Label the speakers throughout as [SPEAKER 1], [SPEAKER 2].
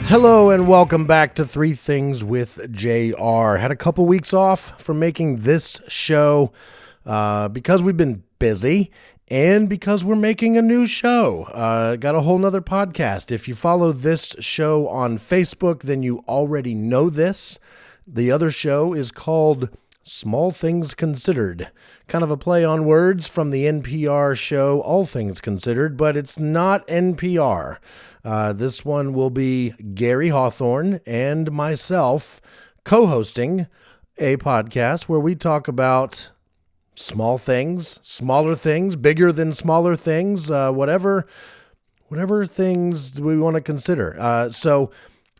[SPEAKER 1] Hello and welcome back to Three Things with JR. Had a couple weeks off from making this show because we've been busy and because we're making a new show. Got a whole nother podcast. If you follow this show on Facebook, then you already know this. The other show is called Small Things Considered. Kind of a play on words from the NPR show All Things Considered, but it's not NPR. This one will be Gary Hawthorne and myself co-hosting a podcast where we talk about small things, smaller things, bigger than smaller things, whatever things we want to consider. So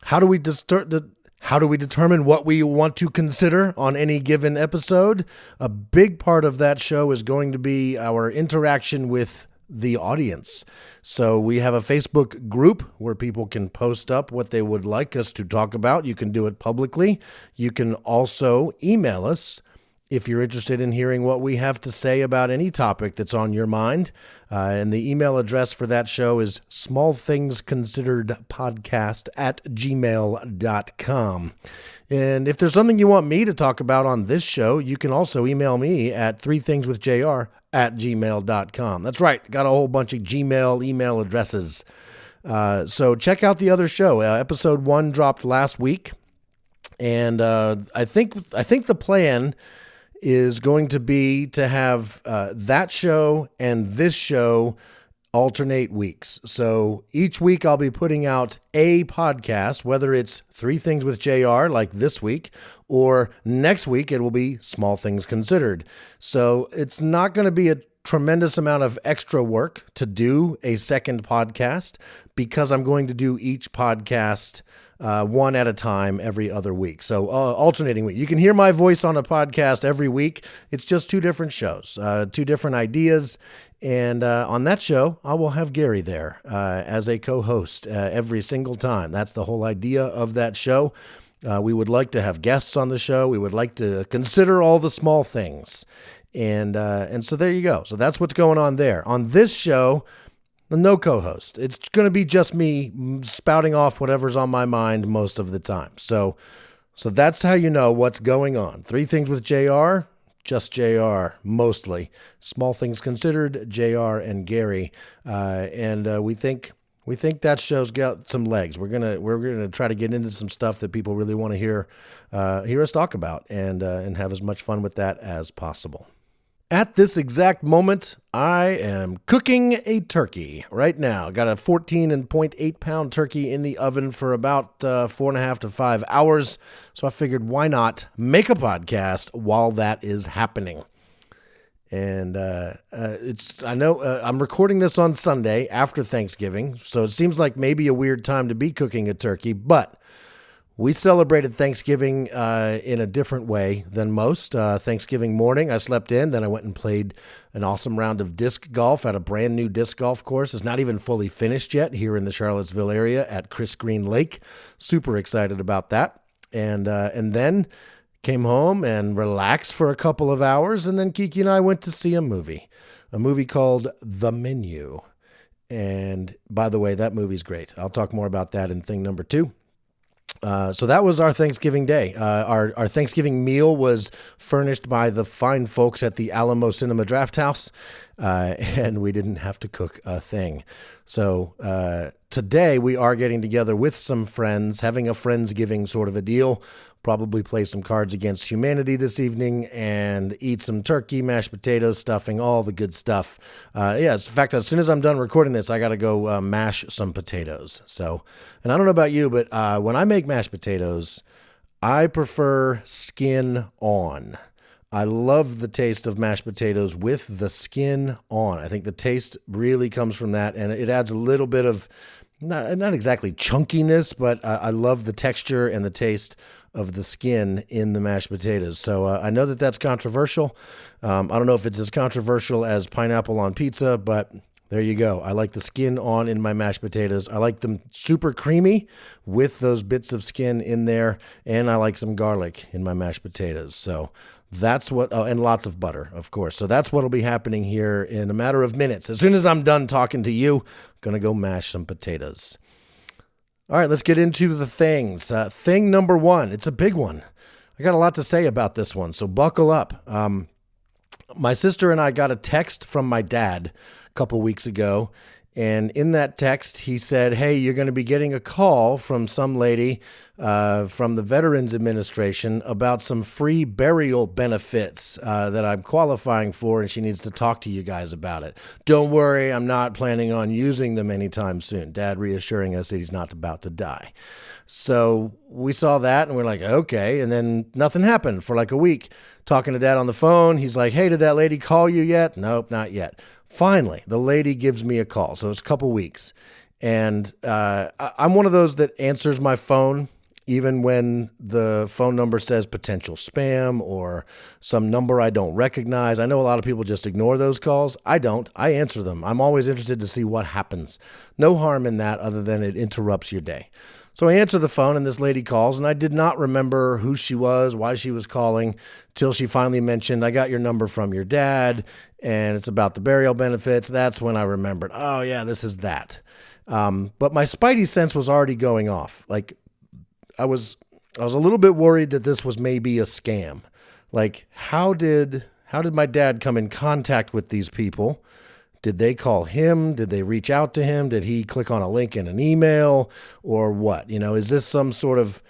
[SPEAKER 1] how do we determine what we want to consider on any given episode? A big part of that show is going to be our interaction with the audience. So we have a Facebook group where people can post up what they would like us to talk about. You can do it publicly. You can also email us if you're interested in hearing what we have to say about any topic that's on your mind. And the email address for that show is smallthingsconsideredpodcast@gmail.com. And if there's something you want me to talk about on this show, you can also email me at threethingswithjr@gmail.com. That's right. Got a whole bunch of Gmail email addresses. So check out the other show. Episode 1 dropped last week. And I think the plan is going to be to have that show and this show alternate weeks. So each week I'll be putting out a podcast, whether it's Three Things with JR like this week, or next week it will be Small Things Considered. So it's not going to be a tremendous amount of extra work to do a second podcast because I'm going to do each podcast one at a time every other week. So alternating week. You can hear my voice on a podcast every week. It's just two different shows, two different ideas. And on that show, I will have Gary there as a co-host every single time. That's the whole idea of that show. We would like to have guests on the show. We would like to consider all the small things. And so there you go. So that's what's going on there. On this show, no co-host. It's going to be just me spouting off whatever's on my mind most of the time. So that's how you know what's going on. Three Things with JR, just JR mostly. Small Things Considered, JR and Gary. And we think that show's got some legs. We're gonna try to get into some stuff that people really want to hear us talk about and have as much fun with that as possible. At this exact moment, I am cooking a turkey right now. Got a 14.8 pound turkey in the oven for about 4.5 to 5 hours. So I figured, why not make a podcast while that is happening? And I'm recording this on Sunday after Thanksgiving, so it seems like maybe a weird time to be cooking a turkey, but we celebrated Thanksgiving in a different way than most. Thanksgiving morning, I slept in. Then I went and played an awesome round of disc golf at a brand new disc golf course. It's not even fully finished yet here in the Charlottesville area at Chris Green Lake. Super excited about that. And then came home and relaxed for a couple of hours. And then Kiki and I went to see a movie called The Menu. And by the way, that movie's great. I'll talk more about that in thing number 2. So that was our Thanksgiving day. Our Thanksgiving meal was furnished by the fine folks at the Alamo Cinema Draft House, and we didn't have to cook a thing. So today we are getting together with some friends, having a Friendsgiving sort of a deal. Probably play some Cards Against Humanity this evening and eat some turkey, mashed potatoes, stuffing, all the good stuff. In fact, as soon as I'm done recording this, I got to go mash some potatoes. So, and I don't know about you, but when I make mashed potatoes, I prefer skin on. I love the taste of mashed potatoes with the skin on. I think the taste really comes from that, and it adds a little bit of, not exactly chunkiness, but I love the texture and the taste of the skin in the mashed potatoes. So I know that that's controversial. I don't know if it's as controversial as pineapple on pizza, but there you go. I like the skin on in my mashed potatoes. I like them super creamy with those bits of skin in there, and I like some garlic in my mashed potatoes. So that's what, and lots of butter, of course. So that's what will be happening here in a matter of minutes. As soon as I'm done talking to you, I'm going to go mash some potatoes. All right, let's get into the things. Thing number one, it's a big one. I got a lot to say about this one, so buckle up. My sister and I got a text from my dad a couple weeks ago, and in that text, he said, hey, you're going to be getting a call from some lady from the Veterans Administration about some free burial benefits that I'm qualifying for, and she needs to talk to you guys about it. Don't worry, I'm not planning on using them anytime soon. Dad reassuring us that he's not about to die. So we saw that and we're like, okay. And then nothing happened for like a week. Talking to Dad on the phone, he's like, hey, did that lady call you yet? Nope, not yet. Finally, the lady gives me a call. So it's a couple weeks. And I'm one of those that answers my phone even when the phone number says potential spam or some number I don't recognize. I know a lot of people just ignore those calls. I don't. I answer them. I'm always interested to see what happens. No harm in that other than it interrupts your day. So I answer the phone and this lady calls, and I did not remember who she was, why she was calling, till she finally mentioned, I got your number from your dad, and it's about the burial benefits. That's when I remembered, oh yeah, this is that. But my spidey sense was already going off. Like I was a little bit worried that this was maybe a scam. Like how did my dad come in contact with these people? Did they call him? Did they reach out to him? Did he click on a link in an email or what? You know, is this some sort of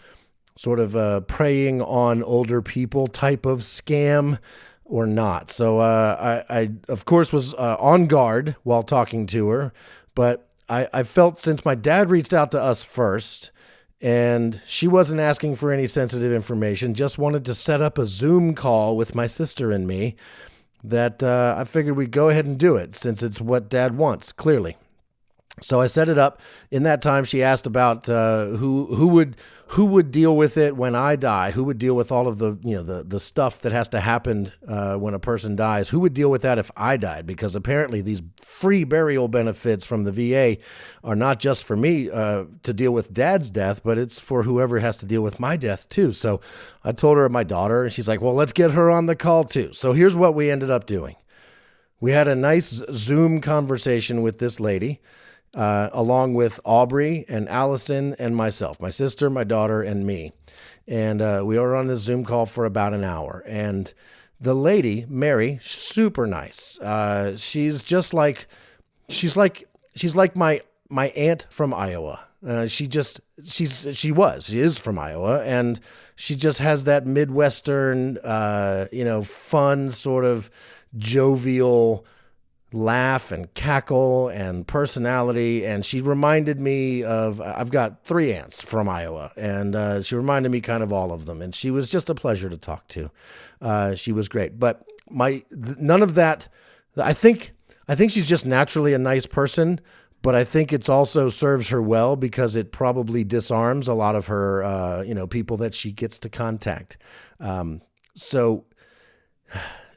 [SPEAKER 1] preying on older people type of scam or not? So I of course was on guard while talking to her, but I felt since my dad reached out to us first and she wasn't asking for any sensitive information, just wanted to set up a Zoom call with my sister and me, that I figured we'd go ahead and do it since it's what Dad wants, clearly. So I set it up. In that time, she asked about who would deal with it when I die, who would deal with all of the stuff that has to happen when a person dies, who would deal with that if I died, because apparently these free burial benefits from the VA are not just for me to deal with Dad's death, but it's for whoever has to deal with my death too. So I told her my daughter, and she's like, well, let's get her on the call too. So here's what we ended up doing. We had a nice Zoom conversation with this lady, along with Aubrey and Allison and myself, my sister, my daughter, and me. And we were on this Zoom call for about an hour. And the lady, Mary, super nice. She's like my aunt from Iowa. She is from Iowa, and she just has that Midwestern, fun sort of jovial laugh and cackle and personality. And she reminded me of, I've got 3 aunts from Iowa, and she reminded me kind of all of them. And she was just a pleasure to talk to. She was great, but none of that. I think she's just naturally a nice person, but I think it's also serves her well because it probably disarms a lot of her, people that she gets to contact.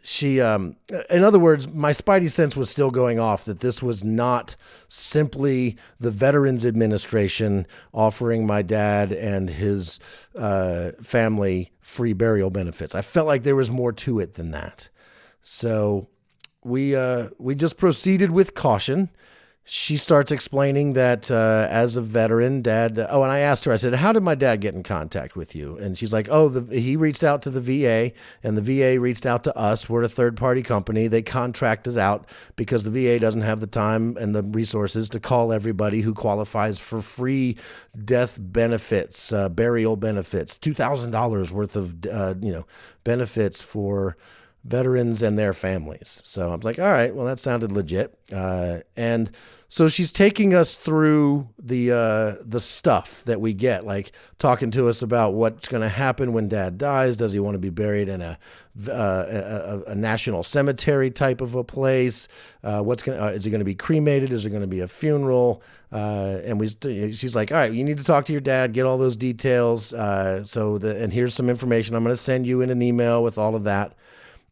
[SPEAKER 1] She, in other words, my spidey sense was still going off that this was not simply the Veterans Administration offering my dad and his family free burial benefits. I felt like there was more to it than that. So we just proceeded with caution. She starts explaining that as a veteran, Dad... and I asked her, I said, how did my dad get in contact with you? And she's like, he reached out to the VA, and the VA reached out to us. We're a third-party company. They contract us out because the VA doesn't have the time and the resources to call everybody who qualifies for free death benefits, burial benefits, $2,000 worth of benefits for veterans and their families. So I was like, all right, well, that sounded legit. And so she's taking us through the stuff that we get, like talking to us about what's going to happen when Dad dies. Does he want to be buried in a national cemetery type of a place? Is he going to be cremated? Is there going to be a funeral? She's like, all right, you need to talk to your dad, get all those details. And here's some information I'm going to send you in an email with all of that.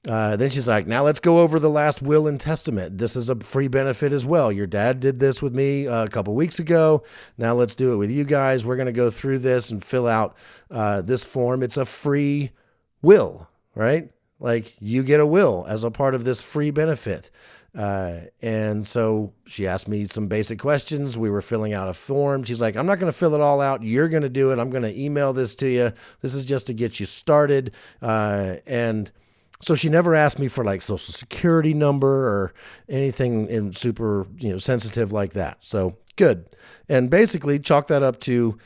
[SPEAKER 1] Then she's like, now let's go over the last will and testament. This is a free benefit as well. Your dad did this with me a couple weeks ago. Now let's do it with you guys. We're going to go through this and fill out this form. It's a free will, right? Like you get a will as a part of this free benefit. And so she asked me some basic questions. We were filling out a form. She's like, I'm not going to fill it all out. You're going to do it. I'm going to email this to you. This is just to get you started. And so she never asked me for like social security number or anything in super, sensitive like that. So good. And basically chalk that up to,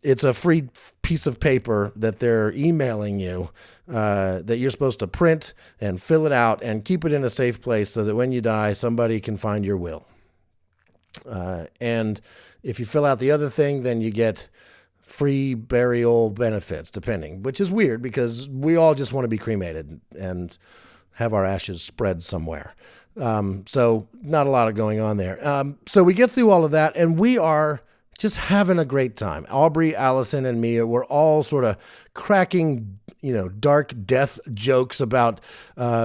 [SPEAKER 1] it's a free piece of paper that they're emailing you that you're supposed to print and fill it out and keep it in a safe place so that when you die, somebody can find your will. And if you fill out the other thing, then you get free burial benefits, depending, which is weird because we all just want to be cremated and have our ashes spread somewhere. So not a lot of going on there. So we get through all of that and we are just having a great time. Aubrey, Allison, and me, we're all sort of cracking, dark death jokes about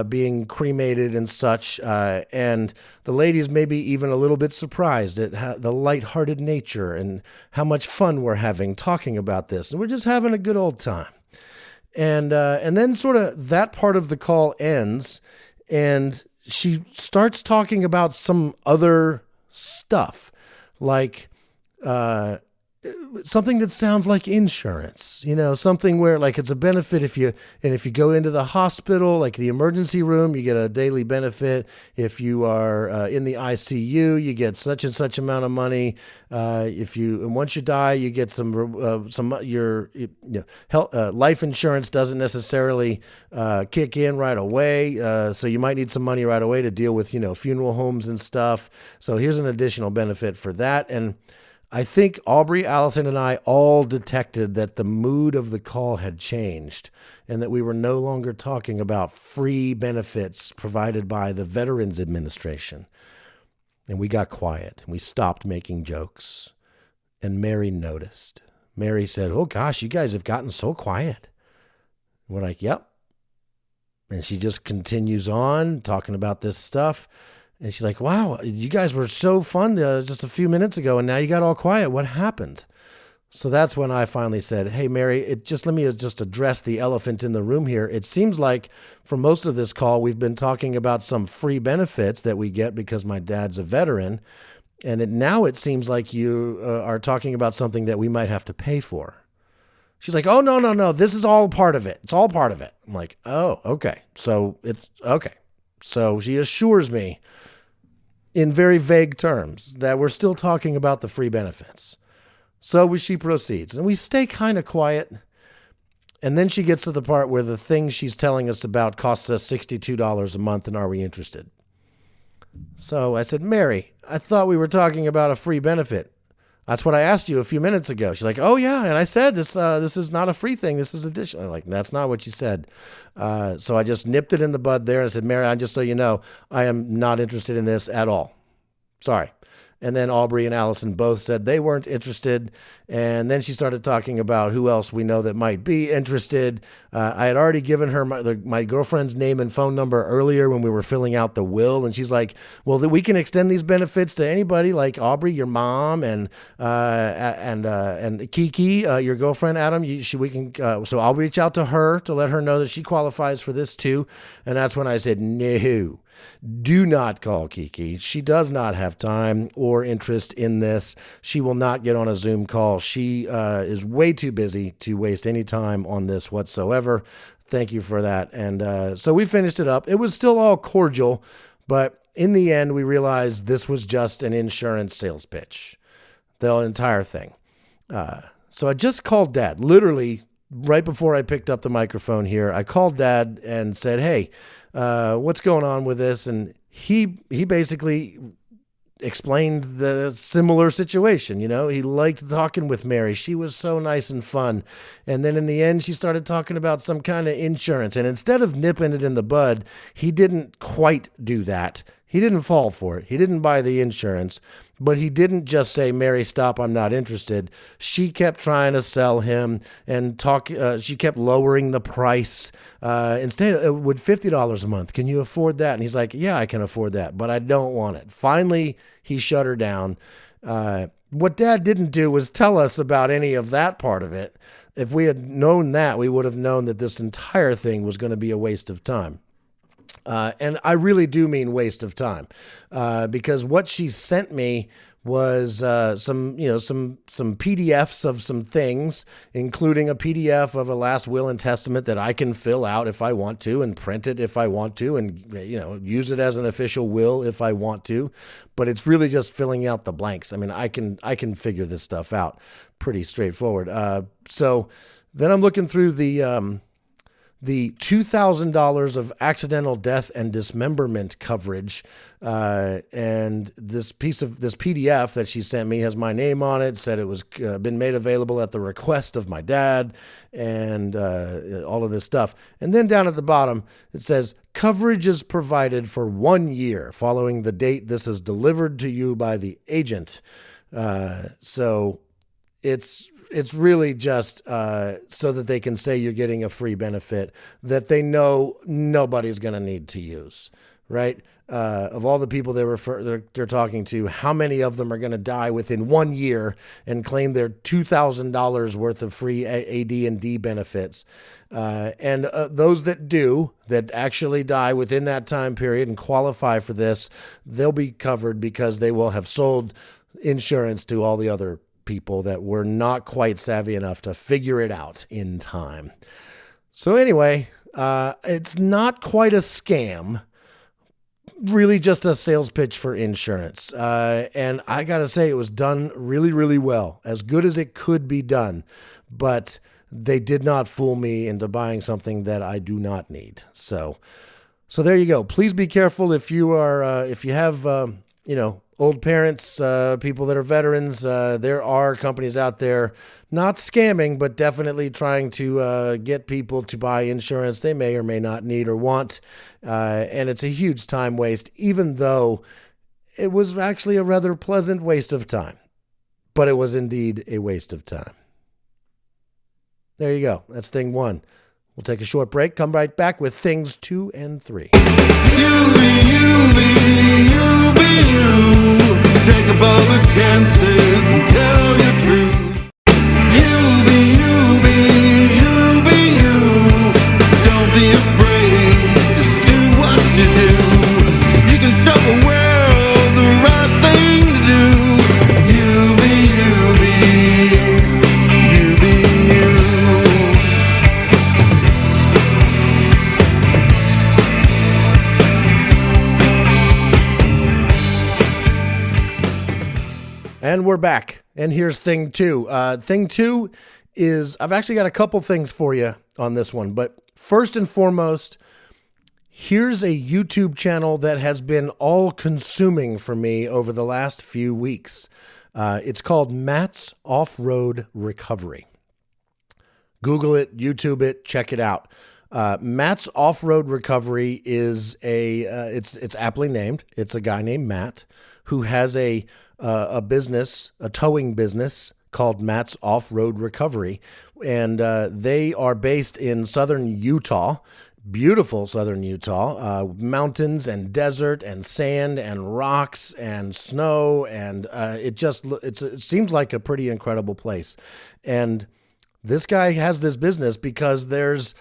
[SPEAKER 1] being cremated and such. And the ladies maybe even a little bit surprised at the lighthearted nature and how much fun we're having talking about this. And we're just having a good old time. And then sort of that part of the call ends and she starts talking about some other stuff, like something that sounds like insurance, something where like it's a benefit if you go into the hospital, like the emergency room, you get a daily benefit. If you are in the ICU, you get such and such amount of money. And once you die, you get your life insurance doesn't necessarily kick in right away. So you might need some money right away to deal with, funeral homes and stuff. So here's an additional benefit for that. And I think Aubrey, Allison, and I all detected that the mood of the call had changed and that we were no longer talking about free benefits provided by the Veterans Administration. And we got quiet and we stopped making jokes. And Mary noticed. Mary said, "Oh gosh, you guys have gotten so quiet." And we're like, "Yep." And she just continues on talking about this stuff. And she's like, "Wow, you guys were so fun just a few minutes ago, and now you got all quiet. What happened?" So that's when I finally said, "Hey, Mary, let me address the elephant in the room here. It seems like for most of this call, we've been talking about some free benefits that we get because my dad's a veteran. And now it seems like you are talking about something that we might have to pay for." She's like, "Oh, no. This is all part of it. It's all part of it." I'm like, "Oh, okay. So it's okay." So she assures me in very vague terms that we're still talking about the free benefits. So she proceeds and we stay kind of quiet. And then she gets to the part where the thing she's telling us about costs us $62 a month. And are we interested? So I said, "Mary, I thought we were talking about a free benefit. That's what I asked you a few minutes ago." She's like, "Oh yeah. And I said, this is not a free thing. This is additional." I'm like, "That's not what you said." So I just nipped it in the bud there and I said, "Mary, just so you know, I am not interested in this at all. Sorry." And then Aubrey and Allison both said they weren't interested. And then she started talking about who else we know that might be interested. I had already given her my girlfriend's name and phone number earlier when we were filling out the will. And she's like, "Well, we can extend these benefits to anybody like Aubrey, your mom, and Kiki, your girlfriend, Adam. So I'll reach out to her to let her know that she qualifies for this too." And that's when I said, "No. Do not call Kiki. She does not have time or interest in this. She will not get on a Zoom call. She is way too busy to waste any time on this whatsoever. Thank you for that." And so we finished it up. It was still all cordial, but in the end, we realized this was just an insurance sales pitch, the entire thing. So I just called Dad, literally right before I picked up the microphone here. I called Dad and said, "Hey, what's going on with this?" And he basically explained the similar situation. He liked talking with Mary. She was so nice and fun. And then in the end, she started talking about some kind of insurance. And instead of nipping it in the bud, he didn't quite do that. He didn't fall for it. He didn't buy the insurance, but he didn't just say, "Mary, stop, I'm not interested." She kept trying to sell him and talk. She kept lowering the price. Instead, would $50 a month. Can you afford that? And he's like, "Yeah, I can afford that, but I don't want it." Finally, he shut her down. What Dad didn't do was tell us about any of that part of it. If we had known that, we would have known that this entire thing was going to be a waste of time. And I really do mean waste of time, because what she sent me was some PDFs of some things, including a PDF of a last will and testament that I can fill out if I want to, and print it if I want to, and use it as an official will if I want to. But it's really just filling out the blanks. I mean, I can figure this stuff out pretty straightforward. So then I'm looking through the $2,000 of accidental death and dismemberment coverage. And this PDF that she sent me has my name on it, said it was been made available at the request of my dad, and all of this stuff. And then down at the bottom, it says coverage is provided for 1 year following the date this is delivered to you by the agent. So it's really just so that they can say you're getting a free benefit that they know nobody's going to need to use, right? Of all the people they're talking to, how many of them are going to die within 1 year and claim their $2,000 worth of free AD&D benefits? And those that actually die within that time period and qualify for this, they'll be covered because they will have sold insurance to all the other people that were not quite savvy enough to figure it out in time. So anyway, it's not quite a scam, really just a sales pitch for insurance. And I got to say, it was done really, really well, as good as it could be done. But they did not fool me into buying something that I do not need. So there you go. Please be careful if you have, old parents, people that are veterans. There are companies out there not scamming, but definitely trying to get people to buy insurance they may or may not need or want. And it's a huge time waste, even though it was actually a rather pleasant waste of time. But it was indeed a waste of time. There you go. That's thing one. We'll take a short break, come right back with things 2 and 3.
[SPEAKER 2] You be you. Take up all the chances and tell your truth. You be you. Don't be afraid, just do what you do. You can show the world the right thing to do. You be you.
[SPEAKER 1] And we're back. And here's thing 2. Thing 2 is, I've actually got a couple things for you on this one. But first and foremost, here's a YouTube channel that has been all-consuming for me over the last few weeks. It's called Matt's Off-Road Recovery. Google it, YouTube it, check it out. Matt's Off-Road Recovery is it's aptly named. It's a guy named Matt who has a business, a towing business called Matt's Off-Road Recovery. And they are based in southern Utah, beautiful southern Utah, mountains and desert and sand and rocks and snow. And it seems like a pretty incredible place. And this guy has this business because there's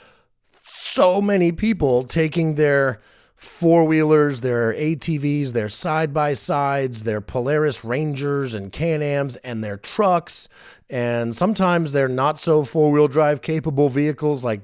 [SPEAKER 1] so many people taking their four-wheelers, their ATVs, their side-by-sides, their Polaris Rangers and Can-Ams, and their trucks, and sometimes they're not so four-wheel drive capable vehicles like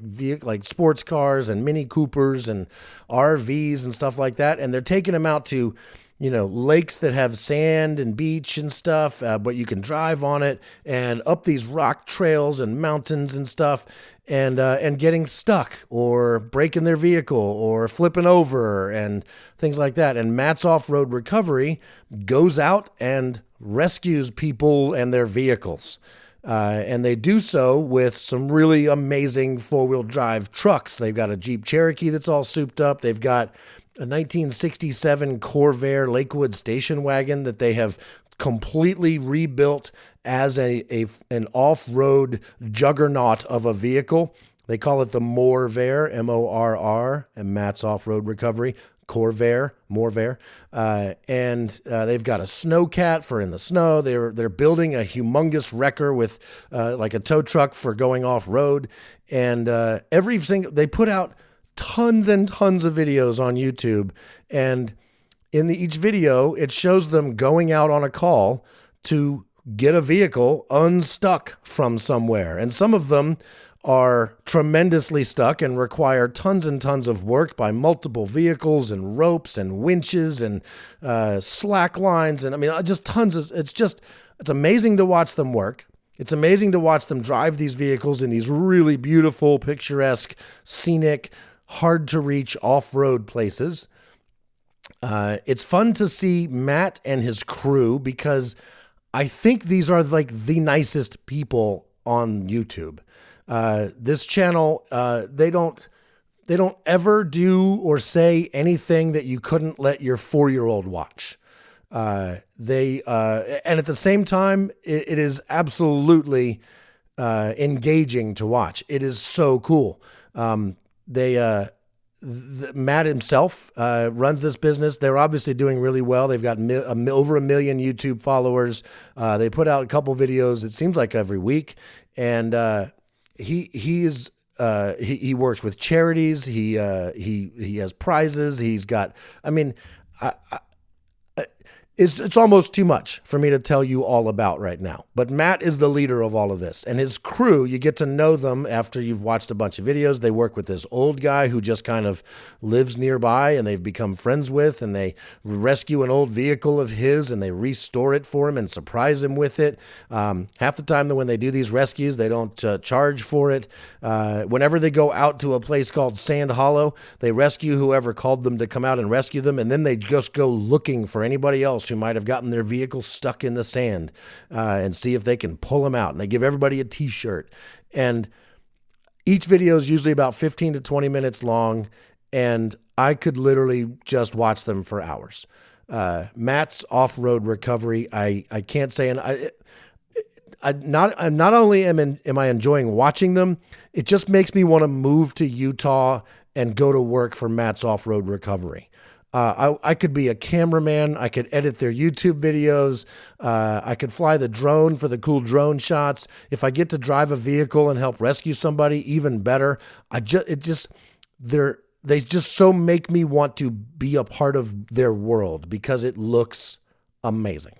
[SPEAKER 1] sports cars and Mini Coopers and RVs and stuff like that, and they're taking them out to lakes that have sand and beach and stuff, but you can drive on it, and up these rock trails and mountains and stuff, and getting stuck or breaking their vehicle or flipping over and things like that. And Matt's Off-Road Recovery goes out and rescues people and their vehicles. And they do so with some really amazing four-wheel drive trucks. They've got a Jeep Cherokee that's all souped up. They've got a 1967 Corvair Lakewood station wagon that they have completely rebuilt as an off-road juggernaut of a vehicle. They call it the MORR, M-O-R-R, and Matt's Off-Road Recovery, Corvair, MORR. And they've got a snowcat for in the snow. They're building a humongous wrecker with like a tow truck for going off-road. And they put out tons and tons of videos on YouTube, and in each video, it shows them going out on a call to get a vehicle unstuck from somewhere. And some of them are tremendously stuck and require tons and tons of work by multiple vehicles and ropes and winches and slack lines. And I mean, just tons of, it's amazing to watch them work. It's amazing to watch them drive these vehicles in these really beautiful, picturesque, scenic, hard to reach off-road places. It's fun to see Matt and his crew because I think these are like the nicest people on YouTube. This channel, they don't ever do or say anything that you couldn't let your 4-year-old watch. And at the same time, it is absolutely engaging to watch. It is so cool. Matt himself runs this business. They're obviously doing really well. They've got over 1 million YouTube followers. They put out a couple videos, it seems like every week. And he works with charities. He has prizes. He's got, I mean, it's almost too much for me to tell you all about right now. But Matt is the leader of all of this. And his crew, you get to know them after you've watched a bunch of videos. They work with this old guy who just kind of lives nearby and they've become friends with, and they rescue an old vehicle of his and they restore it for him and surprise him with it. Half the time when they do these rescues, they don't charge for it. Whenever they go out to a place called Sand Hollow, they rescue whoever called them to come out and rescue them, and then they just go looking for anybody else who might have gotten their vehicle stuck in the sand and see if they can pull them out. And they give everybody a t-shirt. And each video is usually about 15 to 20 minutes long, and I could literally just watch them for hours. Matt's off-road recovery, I can't say, and not only am I enjoying watching them, it just makes me want to move to Utah and go to work for Matt's off-road recovery. I could be a cameraman. I could edit their YouTube videos. I could fly the drone for the cool drone shots. If I get to drive a vehicle and help rescue somebody, even better. They just so make me want to be a part of their world because it looks amazing.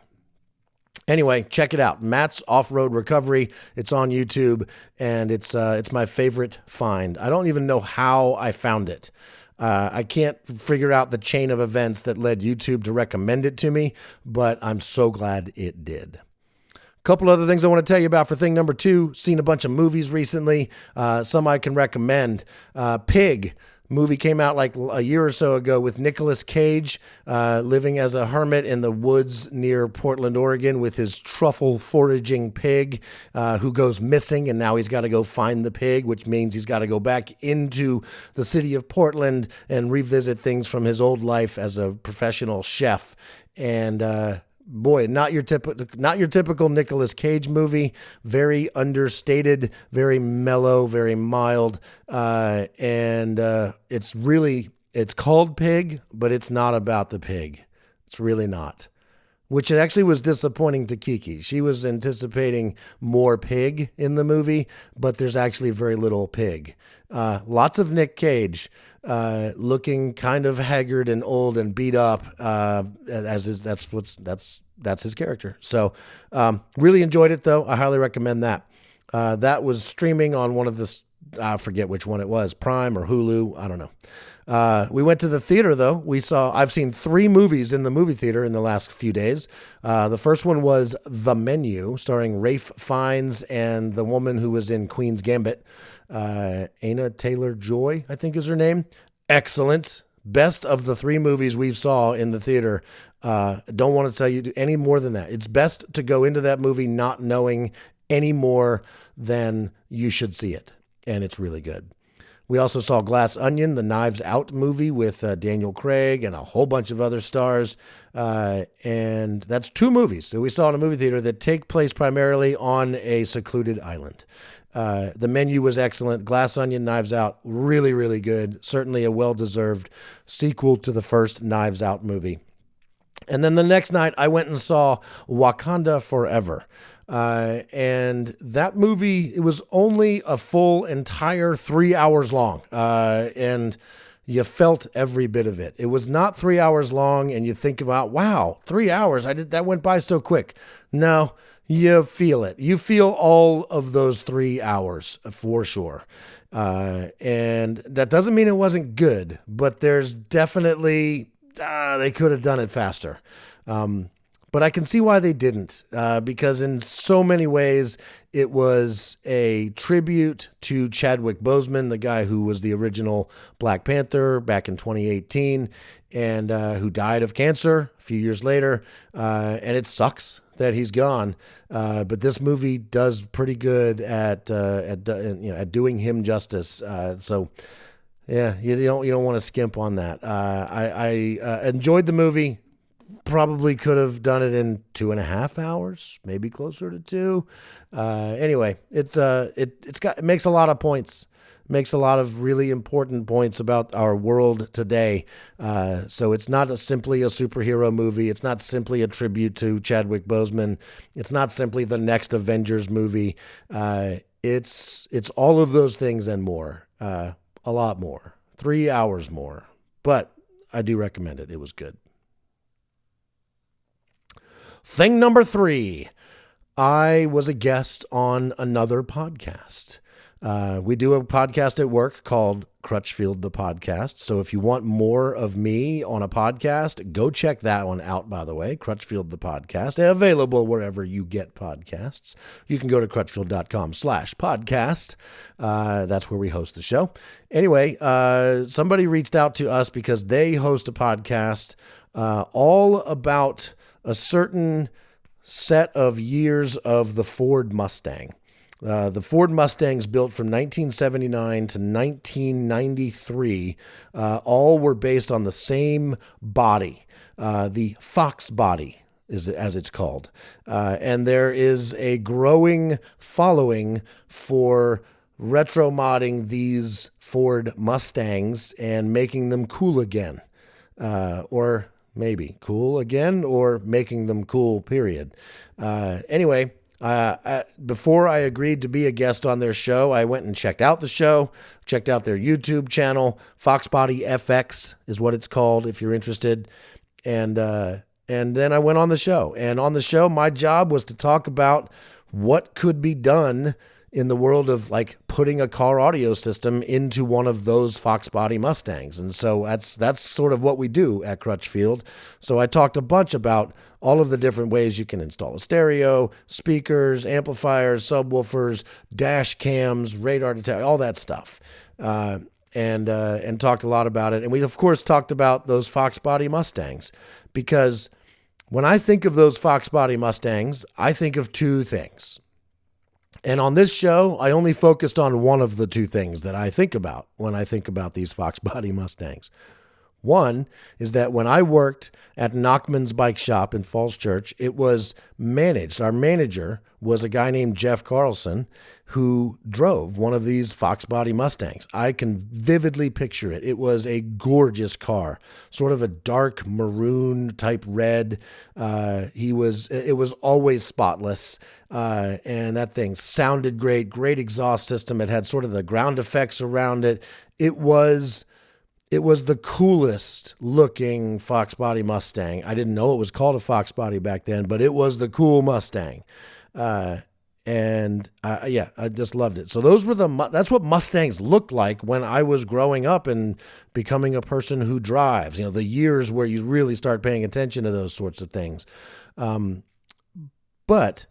[SPEAKER 1] Anyway, check it out. Matt's Off-Road Recovery. It's on YouTube, and it's my favorite find. I don't even know how I found it. I can't figure out the chain of events that led YouTube to recommend it to me, but I'm so glad it did. A couple other things I want to tell you about for thing number 2. Seen a bunch of movies recently. Some I can recommend. Pig. Movie came out like a year or so ago with Nicolas Cage living as a hermit in the woods near Portland, Oregon, with his truffle foraging pig who goes missing, and now he's got to go find the pig, which means he's got to go back into the city of Portland and revisit things from his old life as a professional chef. And boy, not your typical Nicolas Cage movie. Very understated, very mellow, very mild, and it's called Pig, but it's not about the pig. It's really not. Which actually was disappointing to Kiki. She was anticipating more pig in the movie, but there's actually very little pig. Lots of Nick Cage, looking kind of haggard and old and beat up, that's his character. So, really enjoyed it though. I highly recommend that. That was streaming on one of the, I forget which one it was, Prime or Hulu. I don't know. We went to the theater though. I've seen 3 movies in the movie theater in the last few days. The first one was The Menu, starring Ralph Fiennes and the woman who was in Queen's Gambit. Anya Taylor-Joy, I think is her name. Excellent. Best of the 3 movies we saw in the theater. Don't want to tell you any more than that. It's best to go into that movie not knowing any more than you should see it. And it's really good. We also saw Glass Onion, the Knives Out movie with Daniel Craig and a whole bunch of other stars. And that's 2 movies that we saw in a movie theater that take place primarily on a secluded island. The Menu was excellent. Glass Onion, Knives Out, really, really good. Certainly a well-deserved sequel to the first Knives Out movie. And then the next night, I went and saw Wakanda Forever. And that movie, it was only a full entire 3 hours long. And you felt every bit of it. It was not 3 hours long and you think about, wow, 3 hours, that went by so quick. No, you feel it. You feel all of those 3 hours for sure. And that doesn't mean it wasn't good, but there's definitely, they could have done it faster. But I can see why they didn't, because in so many ways, it was a tribute to Chadwick Boseman, the guy who was the original Black Panther back in 2018 and who died of cancer a few years later. And it sucks that he's gone. But this movie does pretty good at doing him justice. So yeah, you don't want to skimp on that. I enjoyed the movie. Probably could have done it in 2.5 hours, maybe closer to 2. Anyway, it makes a lot of points, makes a lot of really important points about our world today. So it's not simply a superhero movie. It's not simply a tribute to Chadwick Boseman. It's not simply the next Avengers movie. It's all of those things and more, a lot more, 3 hours more. But I do recommend it. It was good. Thing number 3, I was a guest on another podcast. We do a podcast at work called Crutchfield the Podcast. So if you want more of me on a podcast, go check that one out, by the way, Crutchfield the Podcast, available wherever you get podcasts. You can go to crutchfield.com/podcast. That's where we host the show. Anyway, somebody reached out to us because they host a podcast all about a certain set of years of the Ford Mustang. The Ford Mustangs built from 1979 to 1993, all were based on the same body, the FOXBODY, as it's called. And there is a growing following for retro modding these Ford Mustangs and making them cool again, or maybe cool again, or making them cool, period. Anyway, before I agreed to be a guest on their show, I went and checked out the show, checked out their YouTube channel. FOXBODY FX is what it's called if you're interested. And then I went on the show. And on the show, my job was to talk about what could be done in the world of like putting a car audio system into one of those FOXBODY Mustangs. And so that's sort of what we do at Crutchfield. So I talked a bunch about all of the different ways you can install a stereo, speakers, amplifiers, subwoofers, dash cams, radar detection, all that stuff. And talked a lot about it. And we, of course, talked about those FOXBODY Mustangs, because when I think of those FOXBODY Mustangs, I think of two things. And on this show, I only focused on one of the two things that I think about when I think about these FOXBODY Mustangs. One is that when I worked at Nachman's Bike Shop in Falls Church, it was managed. Our manager was a guy named Jeff Carlson who drove one of these FOXBODY Mustangs. I can vividly picture it. It was a gorgeous car, sort of a dark maroon type red. It was always spotless. And that thing sounded great, great exhaust system. It had sort of the ground effects around it. It was the coolest looking FOXBODY Mustang. I didn't know it was called a FOXBODY back then, but it was the cool Mustang. I just loved it. So that's what Mustangs looked like when I was growing up and becoming a person who drives, the years where you really start paying attention to those sorts of things. But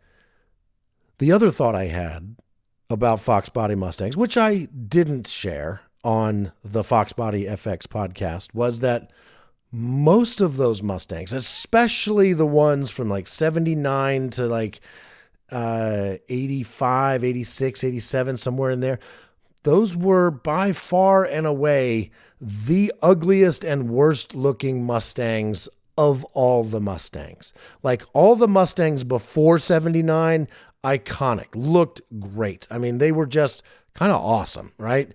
[SPEAKER 1] the other thought I had about FOXBODY Mustangs, which I didn't share on the FOXBODY FX podcast, was that most of those Mustangs, especially the ones from like 79 to like 85, 86, 87, somewhere in there, those were by far and away the ugliest and worst looking Mustangs of all the Mustangs. Like all the Mustangs before 79, iconic, looked great. I mean, they were just kind of awesome, right?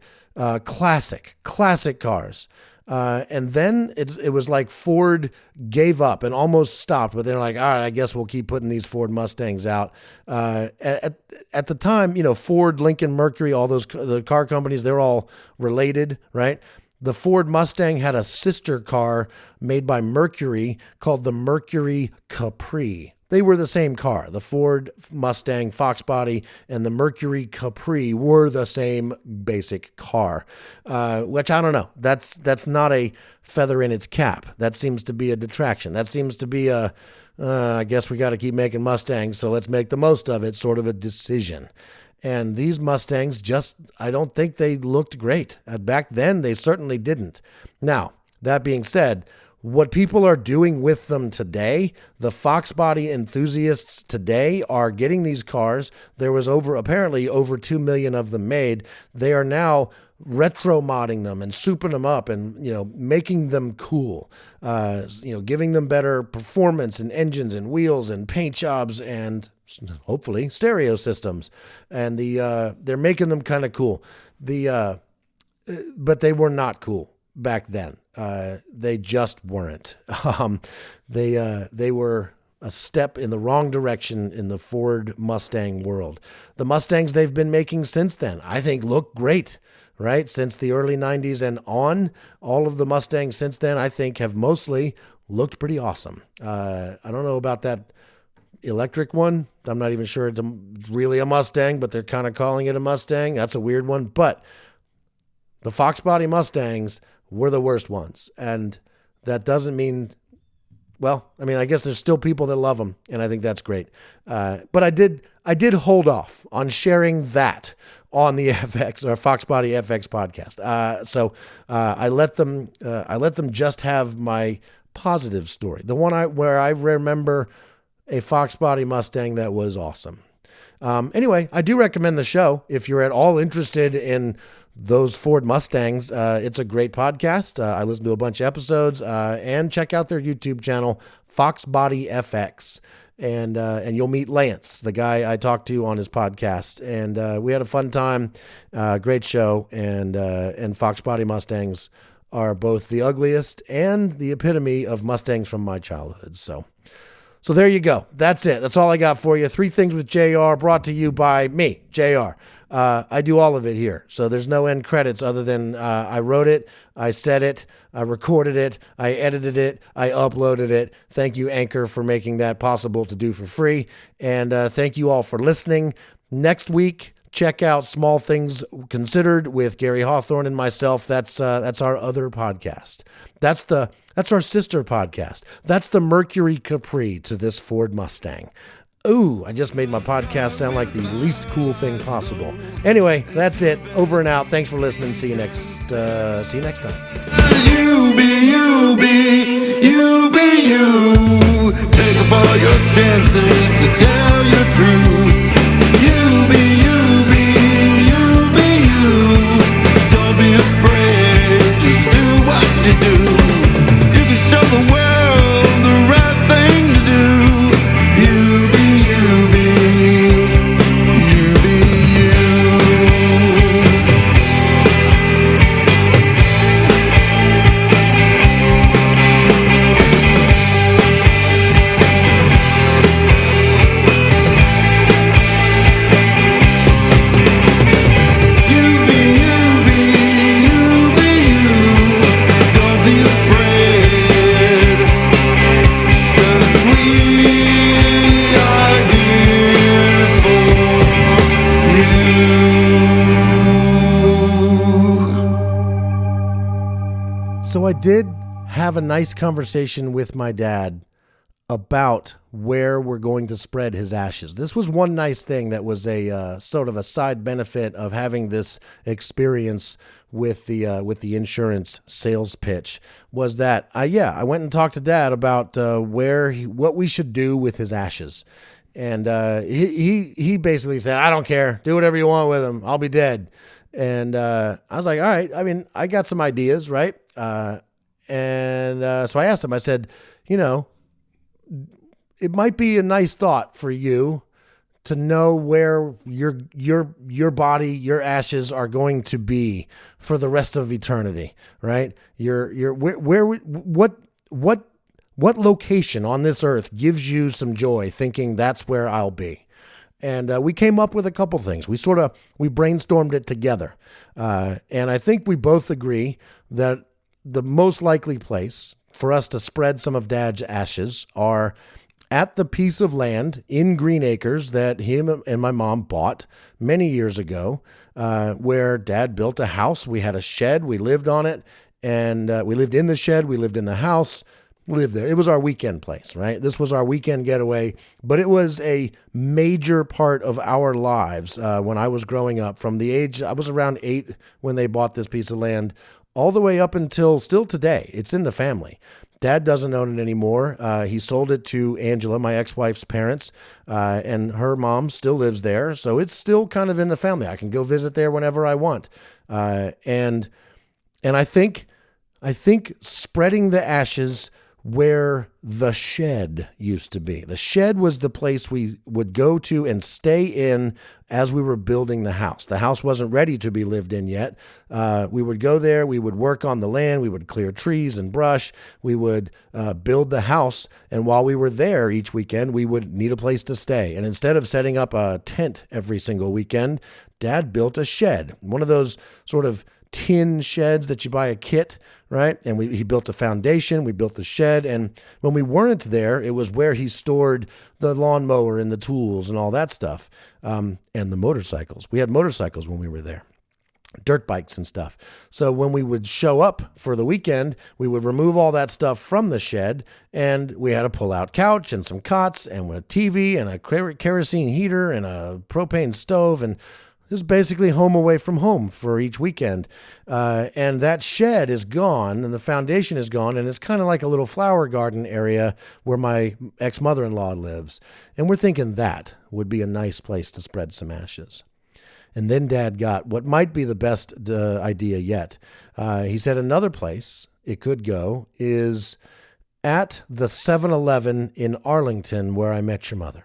[SPEAKER 1] Classic cars. And then it was like Ford gave up and almost stopped, but they're like, all right, I guess we'll keep putting these Ford Mustangs out. At the time, Ford, Lincoln, Mercury, all the car companies, they're all related, right? The Ford Mustang had a sister car made by Mercury called the Mercury Capri. They were the same car. The Ford Mustang FOXBODY and the Mercury Capri were the same basic car, which I don't know. That's not a feather in its cap. That seems to be a detraction. That seems to be I guess we got to keep making Mustangs, so let's make the most of it, sort of a decision. And these Mustangs I don't think they looked great. Back then, they certainly didn't. Now, that being said, what people are doing with them today, the FOXBODY enthusiasts today are getting these cars. There was apparently over 2 million of them made. They are now retro modding them and souping them up and, making them cool, giving them better performance and engines and wheels and paint jobs and hopefully stereo systems. And they're making them kind of cool. But they were not cool back then. They just weren't. They were a step in the wrong direction in the Ford Mustang world. The Mustangs they've been making since then, I think, look great, right? Since the early 90s and on, all of the Mustangs since then, I think, have mostly looked pretty awesome. I don't know about that electric one. I'm not even sure it's really a Mustang, but they're kind of calling it a Mustang. That's a weird one. But the FOXBODY Mustangs were the worst ones. And that doesn't mean, I guess there's still people that love them, and I think that's great. But I did hold off on sharing that on the FX or FOXBODY FX podcast. So I let them just have my positive story, the one where I remember a FOXBODY Mustang that was awesome. Anyway, I do recommend the show if you're at all interested in those Ford Mustangs. It's a great podcast. I listened to a bunch of episodes, and check out their YouTube channel, FOXBODY FX. And you'll meet Lance, the guy I talked to on his podcast. And we had a fun time, great show. And FOXBODY Mustangs are both the ugliest and the epitome of Mustangs from my childhood. So there you go. That's it. That's all I got for you. 3 Things with JR, brought to you by me, JR. I do all of it here, so there's no end credits other than I wrote it, I said it, I recorded it, I edited it, I uploaded it. Thank you, Anchor, for making that possible to do for free. And thank you all for listening. Next week, check out Small Things Considered with Gary Hawthorne and myself. That's our other podcast. That's our sister podcast. That's the Mercury Capri to this Ford Mustang. Ooh, I just made my podcast sound like the least cool thing possible. Anyway, that's it. Over and out. Thanks for listening. See you next time.
[SPEAKER 2] You be you. Take up all your chances to tell your truth. You be you. Don't be afraid. Just do what you do. You can show the world the right thing to do. You be
[SPEAKER 1] So I did have a nice conversation with my dad about where we're going to spread his ashes. This was one nice thing that was a sort of a side benefit of having this experience with the insurance sales pitch, was that I went and talked to Dad about what we should do with his ashes. And he basically said, I don't care. Do whatever you want with them. I'll be dead. And I was like, all right. I mean, I got some ideas, right? So I asked him, I said, it might be a nice thought for you to know where your body, your ashes are going to be for the rest of eternity, right? What location on this earth gives you some joy thinking that's where I'll be? And we came up with a couple things. We brainstormed it together. And I think we both agree that the most likely place for us to spread some of Dad's ashes are at the piece of land in Green Acres that him and my mom bought many years ago, where Dad built a house. We had a shed. We lived on it, and we lived in the shed. We lived in the house. We lived there. It was our weekend place, right? This was our weekend getaway, but it was a major part of our lives when I was growing up. From the age, I was around 8 when they bought this piece of land, all the way up until still today. It's in the family. Dad doesn't own it anymore. He sold it to Angela, my ex-wife's parents, and her mom still lives there. So it's still kind of in the family. I can go visit there whenever I want. And I think spreading the ashes where the shed used to be. The shed was the place we would go to and stay in as we were building the house. The house wasn't ready to be lived in yet. We would go there. We would work on the land. We would clear trees and brush. We would build the house. And while we were there each weekend, we would need a place to stay. And instead of setting up a tent every single weekend, Dad built a shed, one of those sort of tin sheds that you buy a kit, right? And he built a foundation, we built the shed, and when we weren't there, it was where he stored the lawnmower and the tools and all that stuff, and the motorcycles. We had motorcycles when we were there, dirt bikes and stuff. So when we would show up for the weekend, we would remove all that stuff from the shed, and we had a pull-out couch and some cots and a TV and a kerosene heater and a propane stove, and it was basically home away from home for each weekend. And that shed is gone and the foundation is gone. And it's kind of like a little flower garden area where my ex-mother-in-law lives. And we're thinking that would be a nice place to spread some ashes. And then Dad got what might be the best idea yet. He said another place it could go is at the 7-Eleven in Arlington where I met your mother.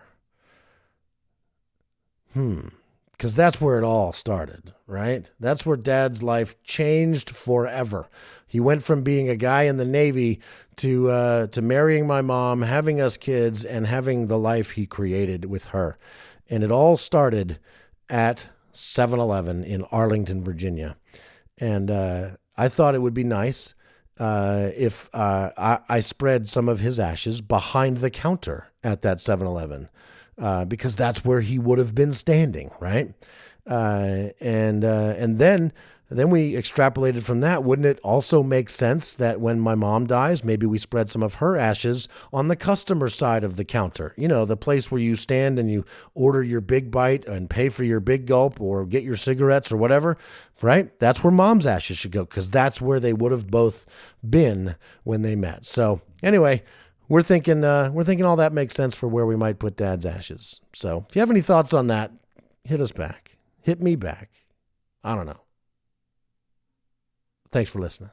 [SPEAKER 1] Because that's where it all started, right? That's where Dad's life changed forever. He went from being a guy in the Navy to marrying my mom, having us kids, and having the life he created with her. And it all started at 7-Eleven in Arlington, Virginia. And I thought it would be nice if I spread some of his ashes behind the counter at that 7-Eleven. Because that's where he would have been standing, right? And then we extrapolated from that. Wouldn't it also make sense that when my mom dies, maybe we spread some of her ashes on the customer side of the counter? You know, the place where you stand and you order your big bite and pay for your big gulp or get your cigarettes or whatever, right? That's where Mom's ashes should go because that's where they would have both been when they met. So anyway, we're thinking all that makes sense for where we might put Dad's ashes. So if you have any thoughts on that, hit us back. Hit me back. I don't know. Thanks for listening.